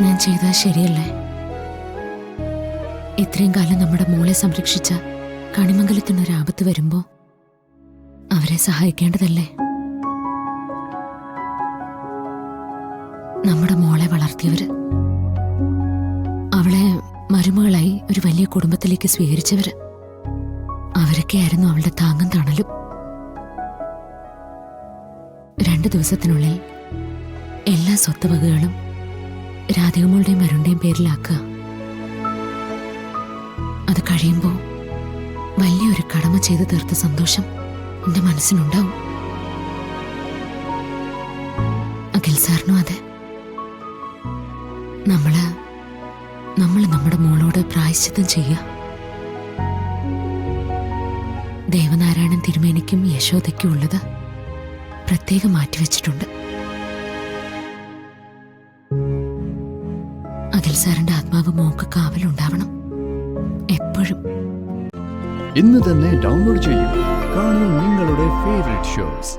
ഞാൻ ചെയ്തത് ശരിയല്ലേ? ഇത്രയും കാലം നമ്മുടെ മോളെ സംരക്ഷിച്ച കണിമംഗലത്തിനൊരാപത്ത് വരുമ്പോ അവരെ സഹായിക്കേണ്ടതല്ലേ? നമ്മുടെ മോളെ വളർത്തിയവര്, അവളെ മരുമകളായി ഒരു വലിയ കുടുംബത്തിലേക്ക് സ്വീകരിച്ചവര്, അവരൊക്കെയായിരുന്നു അവളുടെ താങ്ങും തണലും. 2 ദിവസത്തിനുള്ളിൽ എല്ലാ സ്വത്തുവകകളും രാധികമോളുടെയും വരുണിന്റെയും പേരിലാക്കുക. അത് കഴിയുമ്പോൾ വലിയൊരു കടമ ചെയ്ത് തീർത്ത സന്തോഷം എന്റെ മനസ്സിനുണ്ടാവും. അഖിൽ സാറിനും അതെ. നമ്മള് നമ്മുടെ മോളോട് പ്രായശ്ചിത്തം ചെയ്യുക. ദേവനാരായണൻ തിരുമേനിക്കും യശോദയ്ക്കും ഉള്ളത് പ്രത്യേകം മാറ്റിവെച്ചിട്ടുണ്ട്. അഖിൽ സാറിന്റെ ആത്മാവ് മോക്ക് കാവലുണ്ടാവണം എപ്പോഴും. ഇന്ന് തന്നെ ഡൗൺലോഡ് ചെയ്യൂ. കാണൂ നിങ്ങളുടെ ഫേവറേറ്റ് ഷോസ്.